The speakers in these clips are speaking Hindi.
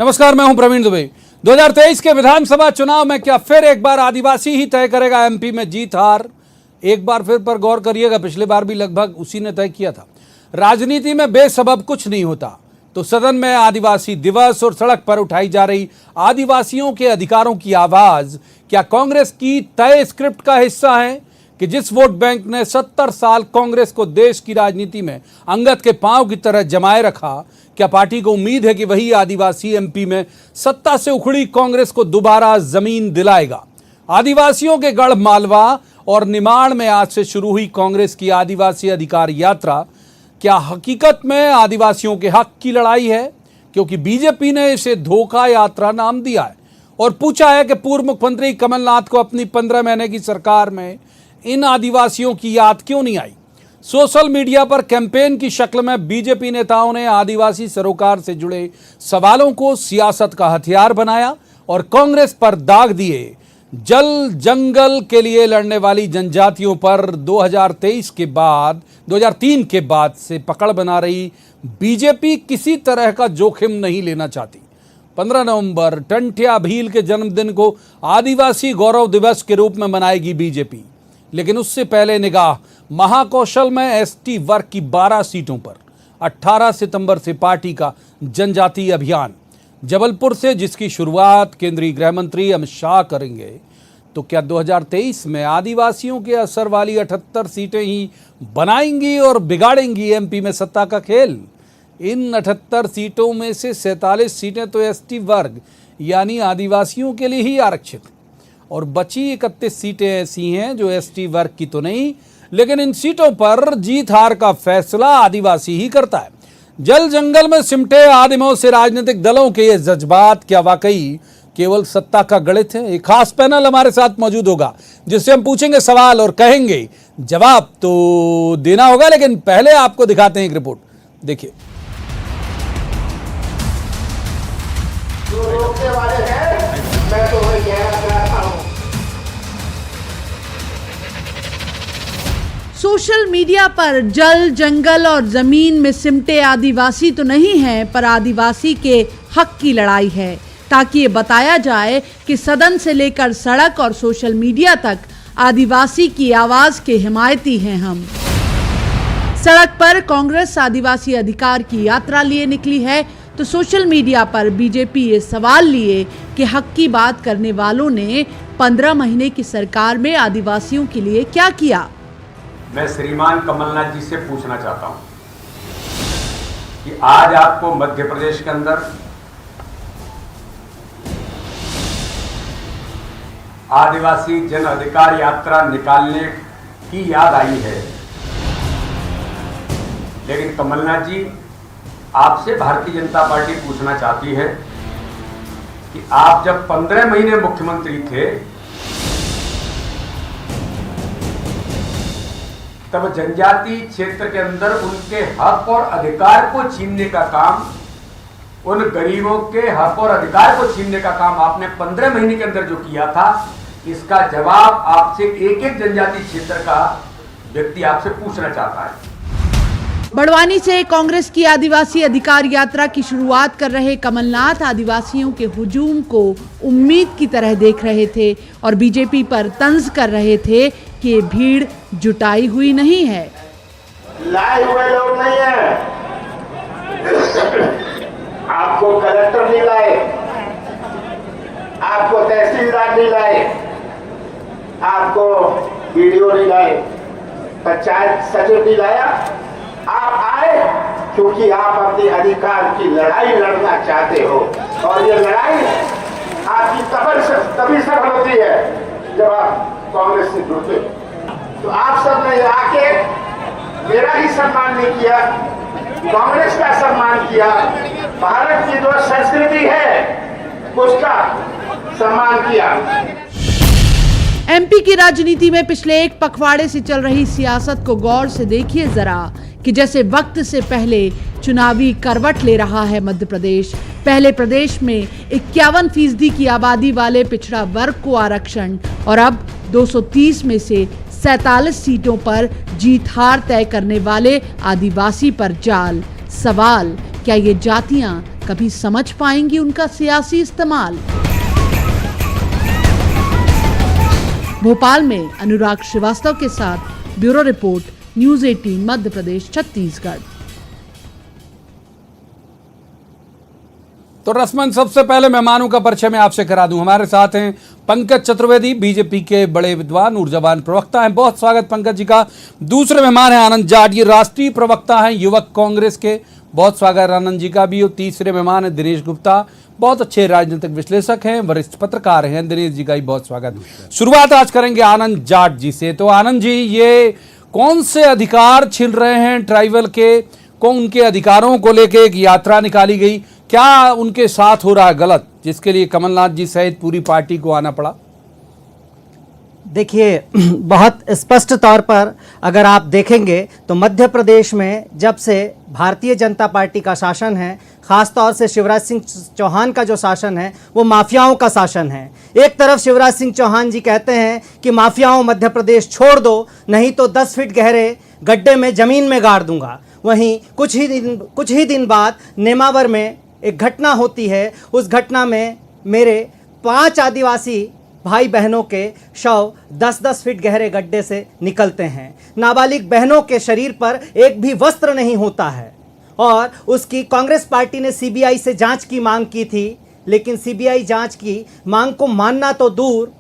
नमस्कार, मैं हूं प्रवीण दुबे। 2023 के विधानसभा चुनाव में क्या फिर एक बार आदिवासी ही तय करेगा एमपी में जीत हार? एक बार फिर पर गौर करिएगा, पिछले बार भी लगभग उसी ने तय किया था। राजनीति में बेसबब कुछ नहीं होता, तो सदन में आदिवासी दिवस और सड़क पर उठाई जा रही आदिवासियों के अधिकारों की आवाज क्या कांग्रेस की तय स्क्रिप्ट का हिस्सा है कि जिस वोट बैंक ने 70 साल कांग्रेस को देश की राजनीति में अंगद के पांव की तरह जमाए रखा, क्या पार्टी को उम्मीद है कि वही आदिवासी एमपी में सत्ता से उखड़ी कांग्रेस को दोबारा जमीन दिलाएगा? आदिवासियों के गढ़ मालवा और निमाड़ में आज से शुरू हुई कांग्रेस की आदिवासी अधिकार यात्रा क्या हकीकत में आदिवासियों के हक की लड़ाई है? क्योंकि बीजेपी ने इसे धोखा यात्रा नाम दिया है और पूछा है कि पूर्व मुख्यमंत्री कमलनाथ को अपनी 15 महीने की सरकार में इन आदिवासियों की याद क्यों नहीं आई? सोशल मीडिया पर कैंपेन की शक्ल में बीजेपी नेताओं ने आदिवासी सरोकार से जुड़े सवालों को सियासत का हथियार बनाया और कांग्रेस पर दाग दिए। जल जंगल के लिए लड़ने वाली जनजातियों पर 2003 के बाद से पकड़ बना रही बीजेपी किसी तरह का जोखिम नहीं लेना चाहती। 15 नवंबर टंट्या भील के जन्मदिन को आदिवासी गौरव दिवस के रूप में मनाएगी बीजेपी, लेकिन उससे पहले निगाह महाकौशल में एसटी वर्ग की 12 सीटों पर। 18 सितंबर से पार्टी का जनजातीय अभियान जबलपुर से, जिसकी शुरुआत केंद्रीय गृह मंत्री अमित शाह करेंगे। तो क्या 2023 में आदिवासियों के असर वाली 78 सीटें ही बनाएंगी और बिगाड़ेंगी एमपी में सत्ता का खेल? इन 78 सीटों में से 47 सीटें तो एसटी वर्ग यानी आदिवासियों के लिए ही आरक्षित, और बची 31 सीटें ऐसी हैं जो एसटी वर्ग की तो नहीं, लेकिन इन सीटों पर जीत हार का फैसला आदिवासी ही करता है। जल जंगल में सिमटे आदिमों से राजनीतिक दलों के ये जज्बात क्या वाकई केवल सत्ता का गणित है? एक खास पैनल हमारे साथ मौजूद होगा जिससे हम पूछेंगे सवाल और कहेंगे जवाब तो देना होगा, लेकिन पहले आपको दिखाते हैं एक रिपोर्ट, देखिए। सोशल मीडिया पर जल जंगल और जमीन में सिमटे आदिवासी तो नहीं हैं, पर आदिवासी के हक की लड़ाई है, ताकि ये बताया जाए कि सदन से लेकर सड़क और सोशल मीडिया तक आदिवासी की आवाज के हिमायती हैं हम। सड़क पर कांग्रेस आदिवासी अधिकार की यात्रा लिए निकली है, तो सोशल मीडिया पर बीजेपी ये सवाल लिए कि हक की बात करने वालों ने 15 महीने की सरकार में आदिवासियों के लिए क्या किया। मैं श्रीमान कमलनाथ जी से पूछना चाहता हूं कि आज आपको मध्य प्रदेश के अंदर आदिवासी जन अधिकार यात्रा निकालने की याद आई है, लेकिन कमलनाथ जी आपसे भारतीय जनता पार्टी पूछना चाहती है कि आप जब 15 महीने मुख्यमंत्री थे तब जनजाति क्षेत्र के अंदर उनके हक और अधिकार को छीनने का काम, उन गरीबों के हक और अधिकार को छीनने का काम आपने 15 महीने के अंदर जो किया था, इसका जवाब आपसे एक एक जनजाति क्षेत्र का व्यक्ति आपसे पूछना चाहता है। बड़वानी से कांग्रेस की आदिवासी अधिकार यात्रा की शुरुआत कर रहे कमलनाथ आदिवासियों के हुजूम को उम्मीद की तरह देख रहे थे और बीजेपी पर तंज कर रहे थे कि ये भीड़ जुटाई हुई नहीं है। लाए हुए लोग नहीं है। आपको कलेक्टर नहीं लाए, आपको तहसीलदार नहीं लाए, आपको बीडीओ नहीं लाए, पंचायत सचिव नहीं लाया। आप आए क्योंकि आप अपने अधिकार की लड़ाई लड़ना चाहते हो, और ये लड़ाई आपकी तभी सफल होती है जब आप कांग्रेस से जुड़ते हो। तो आप सब ने आके मेरा ही सम्मान नहीं किया, कांग्रेस का सम्मान किया, भारत की जो संस्कृति है उसका सम्मान किया। एमपी की राजनीति में पिछले एक पखवाड़े से चल रही सियासत को गौर से देखिए जरा कि जैसे वक्त से पहले चुनावी करवट ले रहा है मध्य प्रदेश। पहले प्रदेश में 51% की आबादी वाले पिछड़ा वर्ग को आरक्षण, और अब 230 में से 47 सीटों पर जीत हार तय करने वाले आदिवासी पर जाल। सवाल, क्या ये जातियां कभी समझ पाएंगी उनका सियासी इस्तेमाल? भोपाल में अनुराग श्रीवास्तव के साथ bureau report, news 18 Madhya Pradesh Chhattisgarh. तो रस्मन सबसे पहले मेहमानों का परिचय मैं आपसे करा दूं। हमारे साथ हैं पंकज चतुर्वेदी, बीजेपी के बड़े विद्वान, ऊर्जावान प्रवक्ता हैं। बहुत स्वागत पंकज जी का। दूसरे मेहमान हैं आनंद जाट, ये राष्ट्रीय प्रवक्ता हैं युवक कांग्रेस के। बहुत स्वागत आनंद जी का भी। और तीसरे मेहमान है दिनेश गुप्ता, बहुत अच्छे राजनीतिक विश्लेषक हैं, वरिष्ठ पत्रकार हैं। दिनेश जी का भी बहुत स्वागत। शुरुआत आज करेंगे आनंद जाट जी से। तो आनंद जी, ये कौन से अधिकार छिन रहे हैं ट्राइबल के? कौन उनके अधिकारों को लेकर एक यात्रा निकाली गई, क्या उनके साथ हो रहा है गलत, जिसके लिए कमलनाथ जी सहित पूरी पार्टी को आना पड़ा? देखिए, बहुत स्पष्ट तौर पर अगर आप देखेंगे तो मध्य प्रदेश में जब से भारतीय जनता पार्टी का शासन है, ख़ास तौर से शिवराज सिंह चौहान का जो शासन है वो माफियाओं का शासन है। एक तरफ शिवराज सिंह चौहान जी कहते हैं कि माफियाओं मध्य प्रदेश छोड़ दो, नहीं तो 10 फीट गहरे गड्ढे में ज़मीन में गाड़ दूंगा। वहीं कुछ ही दिन बाद नेमावर में एक घटना होती है। उस घटना में मेरे 5 आदिवासी भाई बहनों के शव 10-10 फीट गहरे गड्ढे से निकलते हैं। नाबालिग बहनों के शरीर पर एक भी वस्त्र नहीं होता है। और उसकी कांग्रेस पार्टी ने सीबीआई से जांच की मांग की थी, लेकिन सीबीआई जांच की मांग को मानना तो दूर,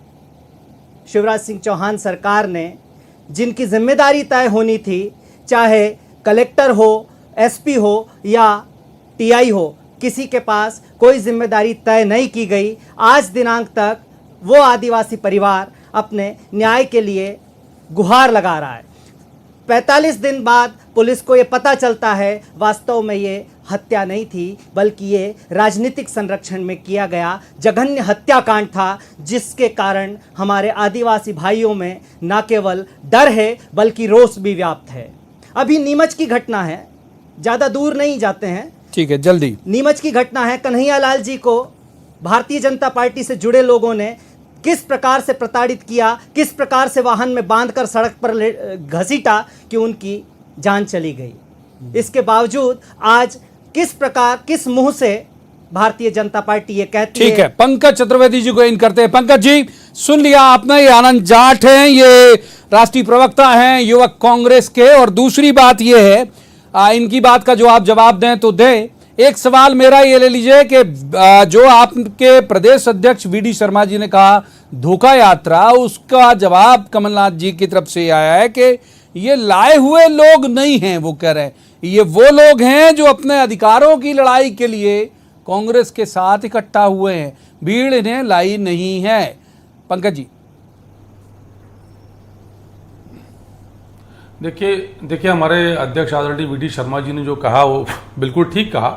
शिवराज सिंह चौहान सरकार ने जिनकी जिम्मेदारी तय होनी थी, चाहे कलेक्टर हो, एसपी हो या टीआई हो, किसी के पास कोई जिम्मेदारी तय नहीं की गई। आज दिनांक तक वो आदिवासी परिवार अपने न्याय के लिए गुहार लगा रहा है। 45 दिन बाद पुलिस को ये पता चलता है वास्तव में ये हत्या नहीं थी, बल्कि ये राजनीतिक संरक्षण में किया गया जघन्य हत्याकांड था, जिसके कारण हमारे आदिवासी भाइयों में न केवल डर है बल्कि रोष भी व्याप्त है। अभी नीमच की घटना है, ज़्यादा दूर नहीं जाते हैं, ठीक है, जल्दी। नीमच की घटना है। कन्हैयालाल जी को भारतीय जनता पार्टी से जुड़े लोगों ने किस प्रकार से प्रताड़ित किया, किस प्रकार से वाहन में बांधकर सड़क पर घसीटा कि उनकी जान चली गई। इसके बावजूद आज किस मुंह से भारतीय जनता पार्टी ये कहती है। ठीक है, पंकज चतुर्वेदी जी को इन करते हैं। पंकज जी, सुन लिया आपने, ये आनंद जाट हैं, ये राष्ट्रीय प्रवक्ता हैं युवक कांग्रेस के। और दूसरी बात ये है, इनकी बात का जो आप जवाब दें तो दें। एक सवाल मेरा ये ले लीजिए कि जो आपके प्रदेश अध्यक्ष वीडी शर्मा जी ने कहा धोखा यात्रा, उसका जवाब कमलनाथ जी की तरफ से आया है कि ये लाए हुए लोग नहीं हैं। वो कह रहे हैं ये वो लोग हैं जो अपने अधिकारों की लड़ाई के लिए कांग्रेस के साथ इकट्ठा हुए हैं, भीड़ इन्हें लाई नहीं है। पंकज जी, देखिए हमारे अध्यक्ष आदरणीय वीडी शर्मा जी ने जो कहा वो बिल्कुल ठीक कहा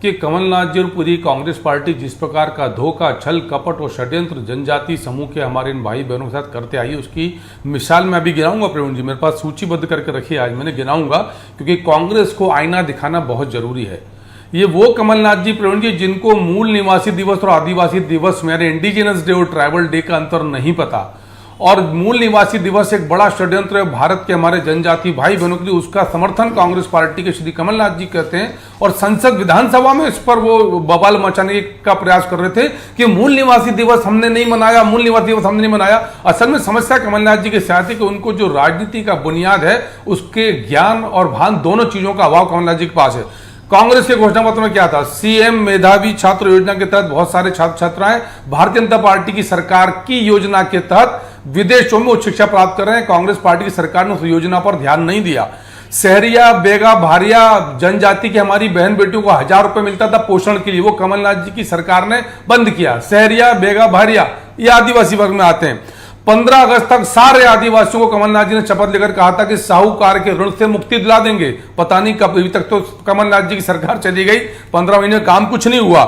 कि कमलनाथ जी और पूरी कांग्रेस पार्टी जिस प्रकार का धोखा, छल, कपट और षड्यंत्र जनजाति समूह के हमारे इन भाई बहनों के साथ करते आई, उसकी मिसाल मैं अभी गिनाऊंगा। प्रवीण जी, मेरे पास सूचीबद्ध करके रखी है, आज मैंने गिनाऊंगा, क्योंकि कांग्रेस को आईना दिखाना बहुत जरूरी है। ये वो कमलनाथ जी, प्रवीण जी, जिनको मूल निवासी दिवस और आदिवासी दिवस में, इंडिजिनस डे और ट्राइबल डे का अंतर नहीं पता। और मूल निवासी दिवस एक बड़ा षड्यंत्र है भारत के हमारे जनजाति भाई बहनों के लिए, उसका समर्थन कांग्रेस पार्टी के श्री कमलनाथ जी करते हैं। और संसद विधानसभा में इस पर वो बवाल मचाने का प्रयास कर रहे थे कि मूल निवासी दिवस हमने नहीं मनाया, मूल निवासी दिवस हमने नहीं मनाया। असल में समस्या कमलनाथ जी के साथ है कि उनको जो राजनीति का बुनियाद है उसके ज्ञान और भान दोनों चीजों का अभाव कमलनाथ जी के पास है। कांग्रेस के घोषणा पत्र में क्या था? सीएम मेधावी छात्र योजना के तहत बहुत सारे छात्र छात्राएं भारतीय जनता पार्टी की सरकार की योजना के तहत विदेशों में उच्च शिक्षा प्राप्त कर रहे हैं। कांग्रेस पार्टी की सरकार ने उस योजना पर ध्यान नहीं दिया। सहरिया, बेगा, भारिया जनजाति की हमारी बहन बेटियों को 1000 रुपए मिलता था पोषण के लिए, वो कमलनाथ जी की सरकार ने बंद किया। सहरिया, बेगा, भारिया ये आदिवासी वर्ग में आते हैं। 15 अगस्त तक सारे आदिवासियों को कमलनाथ जी ने शपथ लेकर कहा था कि साहूकार के ऋण से मुक्ति दिला देंगे। पता नहीं कब, अभी तक तो कमलनाथ जी की सरकार चली गई, 15 महीने काम कुछ नहीं हुआ।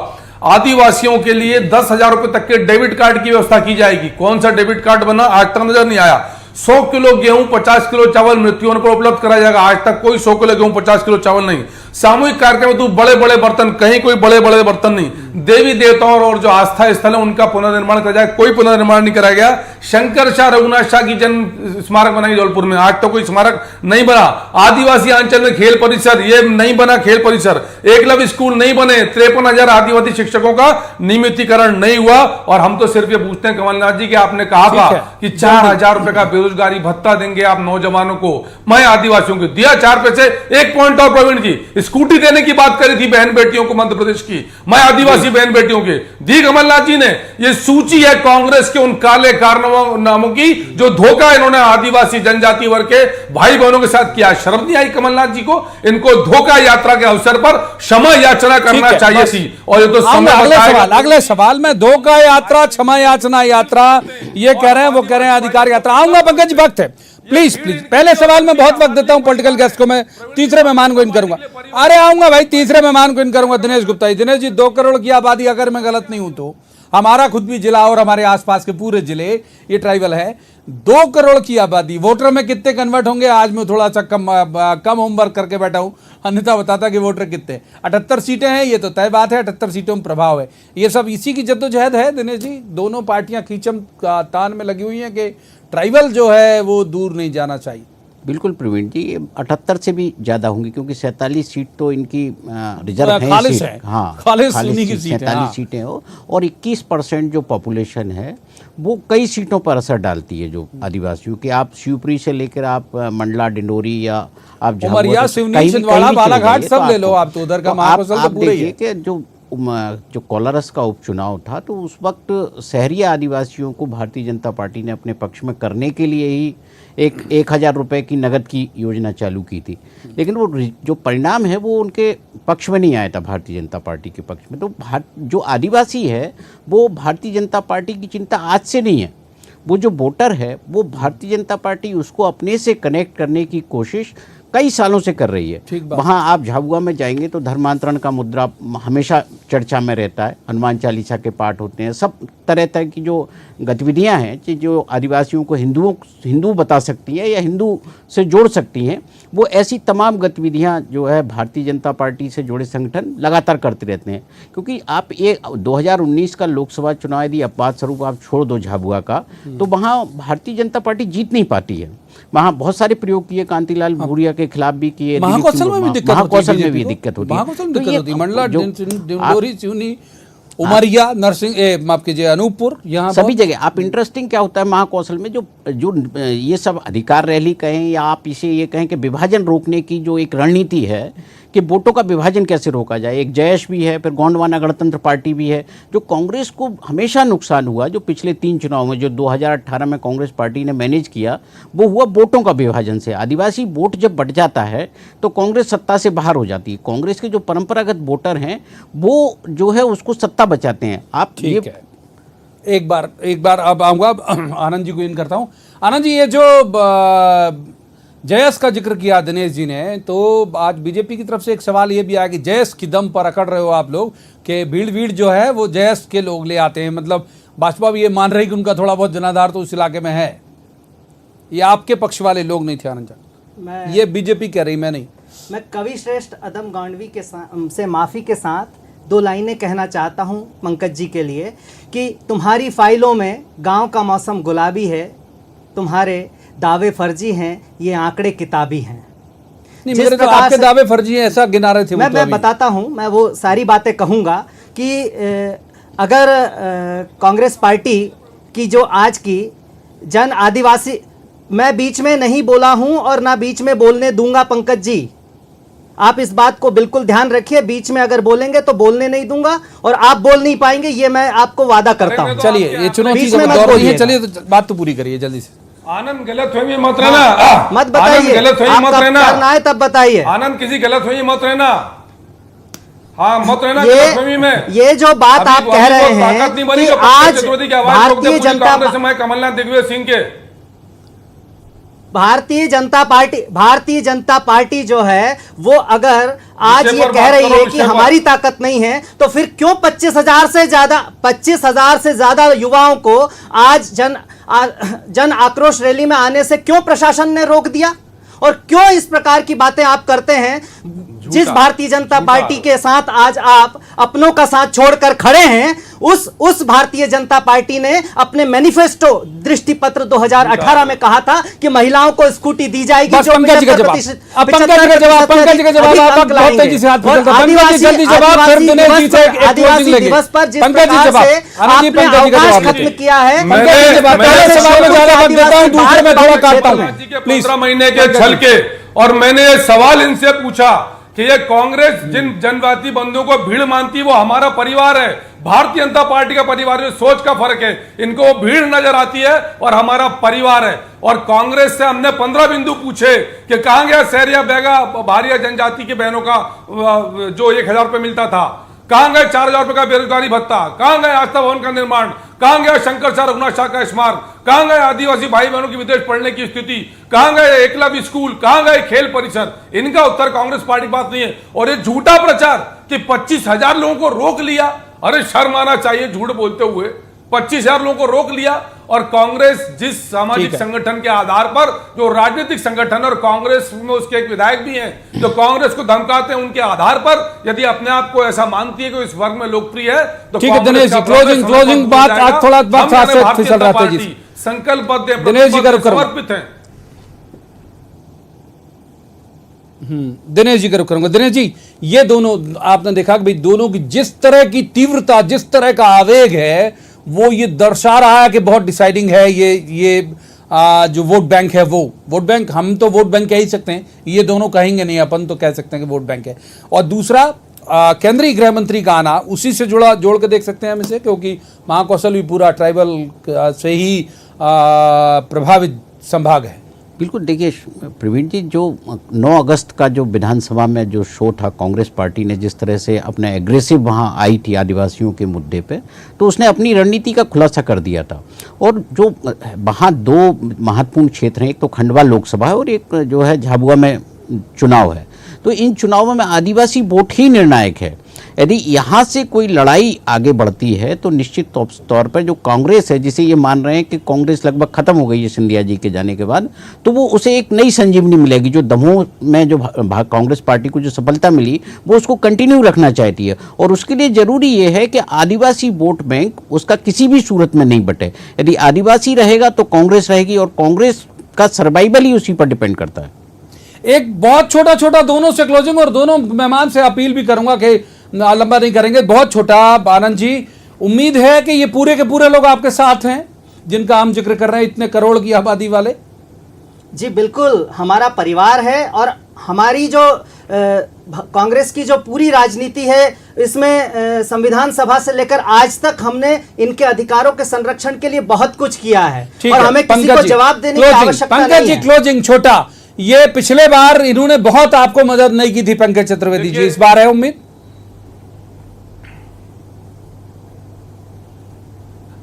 आदिवासियों के लिए 10,000 रुपए तक के डेबिट कार्ड की व्यवस्था की जाएगी। कौन सा डेबिट कार्ड बना आज तक नजर नहीं आया। 100 किलो गेहूं, 50 किलो चावल मृत्युओं पर उपलब्ध कराया जाएगा। आज तक कोई 100 किलो गेहूं, 50 किलो चावल नहीं। सामूहिक कार्यक्रम में तो बड़े बड़े बर्तन, कहीं कोई बड़े बड़े बर्तन नहीं। देवी देवताओं और जो आस्था स्थल है उनका पुनर्निर्माण करा जाए, कोई पुनर्निर्माण नहीं कराया गया। शंकर शाह रघुनाथ शाह की जन्म स्मारक बनाई धौलपुर में, आज तो कोई स्मारक नहीं बना। आदिवासी अंचल में खेल परिसर ये नहीं बना, खेल परिसर एकलव्य स्कूल नहीं बने, 53,000 आदिवासी शिक्षकों का नियमितीकरण नहीं हुआ। और हम तो सिर्फ ये पूछते हैं कमलनाथ जी कि आपने कहा था कि 4,000 रुपए का बेरोजगारी भत्ता देंगे आप नौजवानों को, मैं आदिवासियों को दिया 4 पैसे। एक पॉइंट और प्रवीण जी, स्कूटी देने की बात करी थी बहन बेटियों को मध्य प्रदेश की, मैं आदिवासी बहन बेटियों के दी कमलनाथ जी ने। ये सूची है कांग्रेस के उन काले कारनामों की जो धोखा इन्होंने आदिवासी जनजाति वर्ग के भाई बहनों के साथ किया। शर्म नहीं आई कमलनाथ जी को? इनको धोखा यात्रा के अवसर पर क्षमा याचना करना चाहिए थी। और ये तो अगले सवाल में धोखा यात्रा, क्षमा याचना यात्रा ये कह रहे हैं, वो कह रहे हैं अधिकार यात्रा। आऊंगा पंकज जी, वक्त है, प्लीज प्लीज। पहले सवाल में बहुत वक्त देता हूं पॉलिटिकल गेस्ट को, मैं तीसरे मेहमान को इन करूंगा। अरे आऊंगा भाई, तीसरे मेहमान को इन करूंगा। दिनेश गुप्ता जी, दिनेश जी 2 करोड़ की आबादी, अगर मैं गलत नहीं हूं तो हमारा खुद भी जिला और हमारे आसपास के पूरे जिले ये ट्राइबल है। 2 करोड़ की आबादी, वोटर में कितने कन्वर्ट होंगे? आज मैं थोड़ा सा कम होमवर्क करके बैठा हूं, अन्यथा बताता कि वोटर कितने। 78 सीटें हैं, ये तो तय बात है, 78 सीटों में प्रभाव है। ये सब इसी की जद्दोजहद है दिनेश जी। दोनों पार्टियां खींचम तान में लगी हुई हैं कि ट्राइबल जो है वो दूर नहीं जाना चाहिए। बिल्कुल प्रवीण जी, 78 से भी ज़्यादा होंगी क्योंकि 47 सीट तो इनकी रिजर्व है, खालिस है। हाँ, खालिस उन्हीं की सीट है, 47 हाँ। सीटें हो और 21% जो पॉपुलेशन है वो कई सीटों पर असर डालती है जो आदिवासियों की। आप शिवपुरी से लेकर आप मंडला, डिंडोरी या आप उमरिया, सिवनी, छिंदवाड़ा, बालाघाट सब ले लो आप, तो उधर का महाकौशल तो पूरे ही है। कि जो कोलारस का उपचुनाव था तो उस वक्त शहरी आदिवासियों को भारतीय जनता पार्टी ने अपने पक्ष में करने के लिए ही 1,000 रुपए की नगद की योजना चालू की थी, लेकिन वो जो परिणाम है वो उनके पक्ष में नहीं आया था, भारतीय जनता पार्टी के पक्ष में। तो जो आदिवासी है वो भारतीय जनता पार्टी की चिंता आज से नहीं है, वो जो वोटर है वो भारतीय जनता पार्टी उसको अपने से कनेक्ट करने की कोशिश कई सालों से कर रही है। वहाँ आप झाबुआ में जाएंगे तो धर्मांतरण का मुद्दा हमेशा चर्चा में रहता है, हनुमान चालीसा के पाठ होते हैं, सब तरह तरह की जो गतिविधियाँ हैं जो आदिवासियों को हिंदू बता सकती हैं या हिंदू से जोड़ सकती हैं, वो ऐसी तमाम गतिविधियाँ जो है भारतीय जनता पार्टी से जुड़े संगठन लगातार करते रहते हैं। क्योंकि आप ये 2019 का लोकसभा चुनाव यदि अपवाद स्वरूप आप छोड़ दो झाबुआ का, तो वहाँ भारतीय जनता पार्टी जीत नहीं पाती है। वहाँ बहुत सारे प्रयोग किए, कांतिलाल भूरिया के खिलाफ भी किए, महाकौशल में भी दिक्कत होती है, मंडला, डिंडोरी, सिवनी, उमरिया, नरसिंह, माफ कीजिए, अनूपपुर, यहाँ सभी जगह आप इंटरेस्टिंग क्या होता है महाकौशल में जो ये सब अधिकार रैली कहें या आप इसे ये कहें कि विभाजन रोकने की जो एक रणनीति है कि वोटों का विभाजन कैसे रोका जाए। एक जयेश भी है, फिर गोंडवाना गणतंत्र पार्टी भी है। जो कांग्रेस को हमेशा नुकसान हुआ जो पिछले 3 चुनाव में, जो 2018 में कांग्रेस पार्टी ने मैनेज किया, वो हुआ वोटों का विभाजन से। आदिवासी वोट जब बढ़ जाता है तो कांग्रेस सत्ता से बाहर हो जाती है। कांग्रेस के जो परंपरागत वोटर हैं वो जो है उसको सत्ता बचाते हैं। आप ठीक है, एक बार अब आऊंगा, आनंद जी को इन करता हूं। आनंद जी, ये जो जयस का जिक्र किया दिनेश जी ने, तो आज बीजेपी की तरफ से एक सवाल ये भी आया कि जयस की दम पर अकड़ रहे हो आप लोग कि भीड़ जो है वो जयस के लोग ले आते हैं। मतलब भाजपा भी ये मान रही कि उनका थोड़ा बहुत जनाधार तो उस इलाके में है। ये आपके पक्ष वाले लोग नहीं थे आनंद जी, ये बीजेपी कह रही, मैं नहीं। मैं कवि श्रेष्ठ अदम गांडवी से माफ़ी के साथ 2 लाइनें कहना चाहता हूं पंकज जी के लिए कि तुम्हारी फाइलों में गांव का मौसम गुलाबी है, तुम्हारे दावे फर्जी हैं, ये आंकड़े किताबी हैं। नहीं, मेरे तो आपके दावे फर्जी हैं ऐसा गिना रहे थे। मैं बताता हूं, मैं वो सारी बातें कहूंगा कि अगर कांग्रेस पार्टी की जो आज की जन आदिवासी, मैं बीच में नहीं बोला हूं और ना बीच में बोलने दूंगा पंकज जी, आप इस बात को बिल्कुल ध्यान रखिए। बीच में अगर बोलेंगे तो बोलने नहीं दूंगा और आप बोल नहीं पाएंगे, ये मैं आपको वादा करता हूं। चलिए, ये चुनौती का दौर नहीं है, चलिए तो बात तो पूरी करिए जल्दी से। आनंद गलतफहमी मत रहना, मत बताइए, गलतफहमी मत रहना, करना है तब बताइए। आनंद किसी गलतफहमी मत रहना, हाँ मत रहना गलतफहमी में। ये जो बात आप कह रहे हैं कि आज भारतीय जनता पार्टी जो है वो अगर आज ये कह रही है कि हमारी ताकत नहीं है, तो फिर क्यों 25,000 से ज्यादा युवाओं को आज जन आक्रोश रैली में आने से क्यों प्रशासन ने रोक दिया? और क्यों इस प्रकार की बातें आप करते हैं? जिस भारतीय जनता पार्टी के साथ आज आप अपनों का साथ छोड़कर खड़े हैं, उस भारतीय जनता पार्टी ने अपने मैनिफेस्टो दृष्टिपत्र 2018 में कहा था कि महिलाओं को स्कूटी दी जाएगी। बस पंकज जी का जवाब, अब पंकज जी का जवाब, पंकज जी का जवाब, आप बहुत तेजी से हाथ पकड़ते हैं। पंकज जी जल्दी जवाब, फिर दिनेश जी से एक आदिवासी दिवस पर जिस प्रकार से आपने अवकाश खत्म किया है, पहले सवाल में ज्यादा वक्त देता हूं, दूसरे में थोड़ा काटता हूं। 15 महीने के छल के, और मैंने ये सवाल इनसे पूछा कि ये कांग्रेस जिन जनजाति बंधुओं को भीड़ मानती है वो हमारा परिवार है, भारतीय जनता पार्टी का परिवार है, सोच का फर्क है। इनको वो भीड़ नजर आती है और हमारा परिवार है। और कांग्रेस से हमने 15 बिंदु पूछे कि कहां गया सहरिया बेगा भारिया जनजाति की बहनों का जो 1000 रुपए मिलता था, कहां गए 4000 रुपए का बेरोजगारी भत्ता, कहां गए आस्था भवन का निर्माण, कहां गया शंकर शाह रघुनाथ शाह का स्मारक, कहां गए आदिवासी भाई बहनों की विदेश पढ़ने की स्थिति, कहां गए एकलव्य स्कूल, कहां गए खेल परिसर। इनका उत्तर कांग्रेस पार्टी की बात नहीं है। और ये झूठा प्रचार कि 25,000 लोगों को रोक लिया, अरे शर्म आना चाहिए झूठ बोलते हुए। 25,000 लोगों को रोक लिया। और कांग्रेस जिस सामाजिक संगठन के आधार पर, जो राजनीतिक संगठन, और कांग्रेस में उसके एक विधायक भी हैं जो कांग्रेस को धमकाते हैं, उनके आधार पर यदि अपने आप को ऐसा मानती है कि इस वर्ग में लोकप्रिय है तो ठीक है दिनेश जी, क्लोजिंग बात, आज थोड़ा बात फिसल रहा था जी, संकल्पबद्ध है, दिनेश जी का समर्पित है। दिनेश जी का रुख करूंगा। दिनेश जी, ये दोनों आपने देखा कि भाई दोनों की जिस तरह की तीव्रता, जिस तरह का आवेग है, वो ये दर्शा रहा है कि बहुत डिसाइडिंग है ये जो वोट बैंक है, वो वोट बैंक, हम तो वोट बैंक कह ही सकते हैं, ये दोनों कहेंगे नहीं, अपन तो कह सकते हैं कि वोट बैंक है। और दूसरा केंद्रीय गृह मंत्री का आना, उसी से जोड़ के देख सकते हैं हम इसे, क्योंकि महाकौशल भी पूरा ट्राइबल से ही प्रभावित संभाग है। बिल्कुल, देखिए प्रवीण जी, जो 9 अगस्त का जो विधानसभा में जो शो था, कांग्रेस पार्टी ने जिस तरह से अपने एग्रेसिव वहाँ आई थी आदिवासियों के मुद्दे पे, तो उसने अपनी रणनीति का खुलासा कर दिया था। और जो वहाँ 2 महत्वपूर्ण क्षेत्र हैं, एक तो खंडवा लोकसभा है और एक जो है झाबुआ में चुनाव है। तो इन चुनावों में आदिवासी वोट ही निर्णायक है। यदि यहाँ से कोई लड़ाई आगे बढ़ती है तो निश्चित तौर पर जो कांग्रेस है, जिसे ये मान रहे हैं कि कांग्रेस लगभग खत्म हो गई है सिंधिया जी के जाने के बाद, तो वो उसे एक नई संजीवनी मिलेगी। जो दमोह में जो कांग्रेस पार्टी को जो सफलता मिली, वो उसको कंटिन्यू रखना चाहती है। और उसके लिए जरूरी ये है कि आदिवासी वोट बैंक उसका किसी भी सूरत में नहीं बटे। यदि आदिवासी रहेगा तो कांग्रेस रहेगी, और कांग्रेस का सर्वाइवल ही उसी पर डिपेंड करता है। एक बहुत छोटा दोनों से क्लोजिंग, और दोनों मेहमान से अपील भी करूंगा कि लंबा नहीं करेंगे, बहुत छोटा। आनंद जी, उम्मीद है कि ये पूरे के पूरे लोग आपके साथ हैं जिनका हम जिक्र कर रहे हैं, इतने करोड़ की आबादी वाले? जी बिल्कुल, हमारा परिवार है। और हमारी जो कांग्रेस की जो पूरी राजनीति है, इसमें संविधान सभा से लेकर आज तक हमने इनके अधिकारों के संरक्षण के लिए बहुत कुछ किया है, और हमें किसी को जवाब देने की आवश्यकता नहीं है। पंकज जी, क्लोजिंग छोटा, ये पिछले बार इन्होंने बहुत आपको मदद नहीं की थी पंकज चतुर्वेदी जी, इस बार है उम्मीद?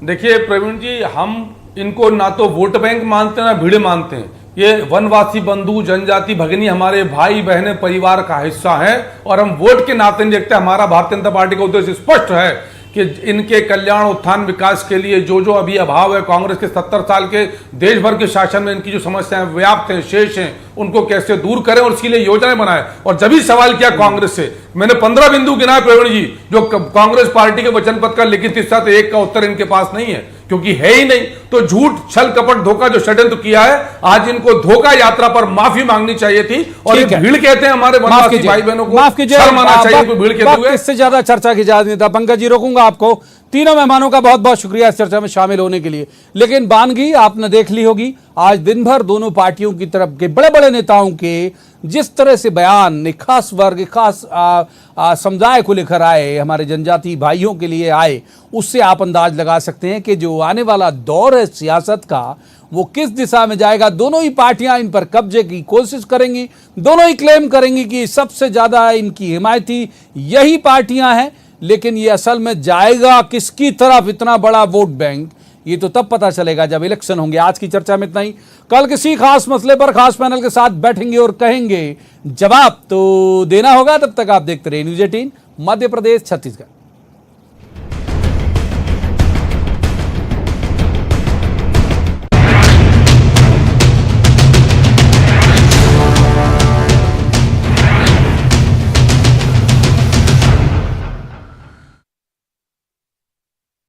देखिए प्रवीण जी, हम इनको ना तो वोट बैंक मानते हैं ना भीड़ मानते हैं। ये वनवासी बंधु, जनजाति भगिनी हमारे भाई बहने परिवार का हिस्सा है, और हम वोट के नाते नहीं देखते। हमारा भारतीय जनता पार्टी का उद्देश्य स्पष्ट है कि इनके कल्याण, उत्थान, विकास के लिए जो जो अभी अभाव है, कांग्रेस के 70 साल के देश भर के शासन में इनकी जो समस्याएं व्याप्त हैं, शेष हैं, उनको कैसे दूर करें और इसके लिए योजनाएं बनाएं। और जब भी सवाल किया कांग्रेस से, मैंने 15 बिंदु गिनाए प्रवीण जी, जो कांग्रेस पार्टी के वचन पत्र का लिखित हिस्सा, तो एक का उत्तर इनके पास नहीं है, क्योंकि है ही नहीं। तो झूठ, छल, कपट, धोखा जो षड्यंत्र किया है, आज इनको धोखा यात्रा पर माफी मांगनी चाहिए थी। और भीड़ कहते हैं हमारे वनवासी भाई बहनों को, माफ कीजिए, शर्म आना चाहिए भीड़ कहते हुए। इससे ज्यादा चर्चा की इजाजत नहीं था। पंकज जी, रोकूंगा आपको। तीनों मेहमानों का बहुत बहुत शुक्रिया इस चर्चा में शामिल होने के लिए। लेकिन बानगी आपने देख ली होगी, आज दिन भर दोनों पार्टियों की तरफ के बड़े बड़े नेताओं के जिस तरह से बयान एक खास वर्ग, एक खास समुदाय को लेकर आए, हमारे जनजाति भाइयों के लिए आए, उससे आप अंदाज लगा सकते हैं कि जो आने वाला दौर है सियासत का, वो किस दिशा में जाएगा। दोनों ही पार्टियां इन पर कब्जे की कोशिश करेंगी, दोनों ही क्लेम करेंगी कि सबसे ज्यादा इनकी हिमायती यही पार्टियां हैं। लेकिन ये असल में जाएगा किसकी तरफ इतना बड़ा वोट बैंक, ये तो तब पता चलेगा जब इलेक्शन होंगे। आज की चर्चा में इतना ही। कल किसी खास मसले पर खास पैनल के साथ बैठेंगे और कहेंगे, जवाब तो देना होगा। तब तक आप देखते रहिए न्यूज़ 18 मध्य प्रदेश छत्तीसगढ़।